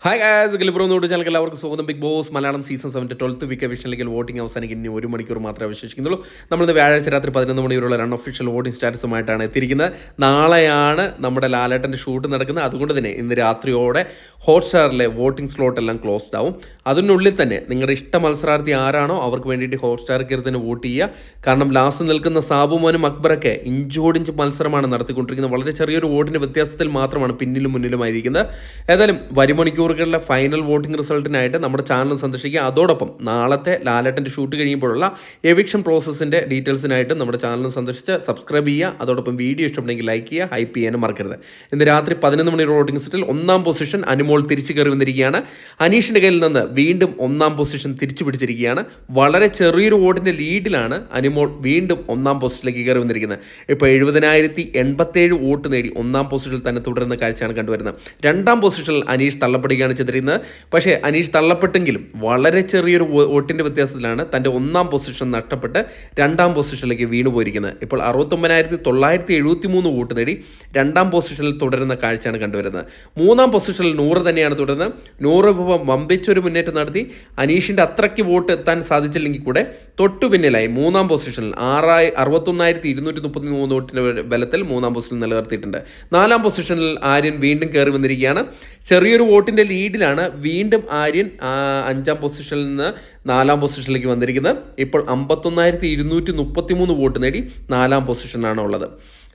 Hi guys, ഗലിബ്രോന്നോട് channel എല്ലാവർക്കും സ്വാഗതം. Big Boss Malayalam season 7 12th week എവിഷനിലേക്ക് വോട്ടിംഗ് അവസാനിക്കും. ഇനി 1 മണിക്കൂർ മാത്രമേ അവശേഷിക്കുന്നുള്ളൂ. നമ്മളിന്ന് വ്യാഴാഴ്ച രാത്രി 11 മണി വരെയുള്ള ഒഫീഷ്യൽ വോട്ടിംഗ് സ്റ്റാറ്റസുമായിട്ടാണ് എത്തിയിരിക്കുന്നത്. നാളെയാണ് നമ്മുടെ ലാലേട്ടൻ്റെ ഷൂട്ട് നടക്കുന്നത്. അതുകൊണ്ട് തന്നെ ഇന്ന് രാത്രിയോടെ ഹോട്ട്സ്റ്റാറിലെ വോട്ടിംഗ് സ്ലോട്ട് എല്ലാം ക്ലോസ്ഡ് ആവും. അതിനുള്ളിൽ തന്നെ നിങ്ങളുടെ ഇഷ്ട മത്സരാർത്ഥി ആരാണോ അവർക്ക് വേണ്ടിയിട്ട് ഹോട്ട്സ്റ്റാർ കയറി തന്നെ വോട്ട് ചെയ്യുക. കാരണം ലാസ്റ്റ് നിൽക്കുന്ന സാബുമോനും അക്ബറൊക്കെ ഇഞ്ചോടിഞ്ച് മത്സരമാണ് നടത്തിക്കൊണ്ടിരിക്കുന്നത്. വളരെ ചെറിയൊരു വോട്ടിൻ്റെ വ്യത്യാസത്തിൽ മാത്രമാണ് പിന്നിലും മുന്നിലുമായിരിക്കുന്നത്. ഏതായാലും വരും മണിക്കൂറുകളിലെ ഫൈനൽ വോട്ടിംഗ് റിസൾട്ടിനായിട്ട് നമ്മുടെ ചാനൽ സന്ദർശിക്കുക. അതോടൊപ്പം നാളത്തെ ലാലേട്ടൻ്റെ ഷൂട്ട് കഴിയുമ്പോഴുള്ള എവിക്ഷൻ പ്രോസസ്സിൻ്റെ ഡീറ്റെയിൽസിനായിട്ട് നമ്മുടെ ചാനൽ സന്ദർശിച്ച് സബ്സ്ക്രൈബ് ചെയ്യുക. അതോടൊപ്പം വീഡിയോ ഇഷ്ടപ്പെടുന്നെങ്കിൽ ലൈക്ക് ചെയ്യുക, ഹൈപ്പ് ചെയ്യാനും മറക്കരുത്. ഇന്ന് രാത്രി 11 മണി വോട്ടിംഗ് സെറ്റിൽ 1ാം പൊസിഷൻ അനുമോൾ തിരിച്ചു കയറി വന്നിരിക്കുകയാണ്. അനീഷിൻ്റെ കയ്യിൽ നിന്ന് വീണ്ടും 1ാം പൊസിഷൻ തിരിച്ചു പിടിച്ചിരിക്കുകയാണ്. വളരെ ചെറിയൊരു വോട്ടിൻ്റെ ലീഡിലാണ് അനുമോൾ വീണ്ടും 1ാം പൊസിഷനിലേക്ക് കയറി വന്നിരിക്കുന്നത്. ഇപ്പോൾ 70,087 വോട്ട് നേടി 1ാം പൊസിഷനിൽ തന്നെ തുടരുന്ന കാഴ്ചയാണ് കണ്ടുവരുന്നത്. 2ാം പൊസിഷനിൽ അനീഷ് തള്ളപ്പെടുകയാണ് ചെയ്തിരുന്നത്. പക്ഷേ അനീഷ് തള്ളപ്പെട്ടെങ്കിലും വളരെ ചെറിയൊരു വോട്ടിൻ്റെ വ്യത്യാസത്തിലാണ് തൻ്റെ 1ാം പൊസിഷൻ നഷ്ടപ്പെട്ട് 2ാം പൊസിഷനിലേക്ക് വീണുപോയിരിക്കുന്നത്. ഇപ്പോൾ 69,973 വോട്ട് നേടി 2ാം പൊസിഷനിൽ തുടരുന്ന കാഴ്ചയാണ് കണ്ടുവരുന്നത്. 3ാം പൊസിഷനിൽ നൂറ് തന്നെയാണ് തുടരുന്നത്. നൂറ് വമ്പിച്ചൊരു മുന്നേറ്റം നടത്തി അനീഷിൻ്റെ അത്രയ്ക്ക് വോട്ട് എത്താൻ സാധിച്ചില്ലെങ്കിൽ കൂടെ തൊട്ടു പിന്നിലായി 3ാം പൊസിഷനിൽ 61,233 വോട്ടിൻ്റെ ബലത്തിൽ 3ാം പൊസിഷനിൽ നിലനിർത്തിയിട്ടുണ്ട്. 4ാം പൊസിഷനിൽ ആര്യൻ വീണ്ടും കയറി വന്നിരിക്കുകയാണ്. ചെറിയൊരു വോട്ടിൻ്റെ ലീഡിലാണ് വീണ്ടും ആര്യൻ 5ാം പൊസിഷനിൽ നിന്ന് 4ാം പൊസിഷനിലേക്ക് വന്നിരിക്കുന്നത്. ഇപ്പോൾ 51,233 വോട്ട് നേടി 4ാം പൊസിഷനാണ് ഉള്ളത്.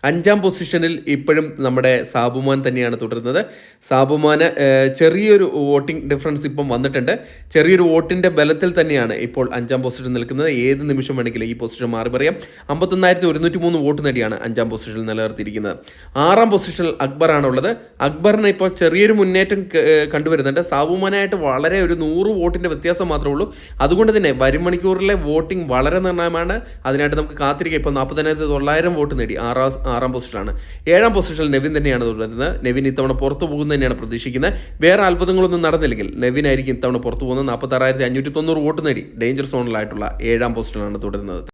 5ാം പൊസിഷനിൽ ഇപ്പോഴും നമ്മുടെ സാബുമാൻ തന്നെയാണ് തുടരുന്നത്. സാബുമാന് ചെറിയൊരു വോട്ടിംഗ് ഡിഫറൻസ് ഇപ്പം വന്നിട്ടുണ്ട്. ചെറിയൊരു വോട്ടിൻ്റെ ബലത്തിൽ തന്നെയാണ് ഇപ്പോൾ 5ാം പൊസിഷൻ നിൽക്കുന്നത്. ഏത് നിമിഷം വേണമെങ്കിലും ഈ പൊസിഷൻ മാറി പറയാം. 51,103 വോട്ട് നേടിയാണ് 5ാം പൊസിഷനിൽ നിലനിർത്തിയിരിക്കുന്നത്. 6ാം പൊസിഷനിൽ അക്ബറാണുള്ളത്. അക്ബറിന് ഇപ്പോൾ ചെറിയൊരു മുന്നേറ്റം കണ്ടുവരുന്നുണ്ട്. സാബുമാനായിട്ട് വളരെ ഒരു 100 വോട്ടിൻ്റെ വ്യത്യാസം മാത്രമേ ഉള്ളൂ. അതുകൊണ്ട് തന്നെ വരും മണിക്കൂറിലെ വോട്ടിംഗ് വളരെ നിർണായകമാണ്. അതിനായിട്ട് നമുക്ക് കാത്തിരിക്കുക. ഇപ്പോൾ 40,900 വോട്ട് നേടി 6ാം പൊസിഷനാണ്. 7ാം പൊസിഷനിൽ നെവിൻ തന്നെയാണ് തുടരുന്നത്. നെവിൻ ഇത്തവണ പുറത്തു പോകുന്നത് തന്നെയാണ് പ്രതീക്ഷിക്കുന്നത്. വേറെ അത്ഭുതങ്ങളൊന്നും നടന്നില്ലെങ്കിൽ നെവിൻ ആയിരിക്കും ഇത്തവണ പുറത്തു പോകുന്നത്. 46,590 വോട്ട് നേടി ഡേഞ്ചർ സോണിലായിട്ടുള്ള 7ാം പൊസിഷനിലാണ് തുടരുന്നത്.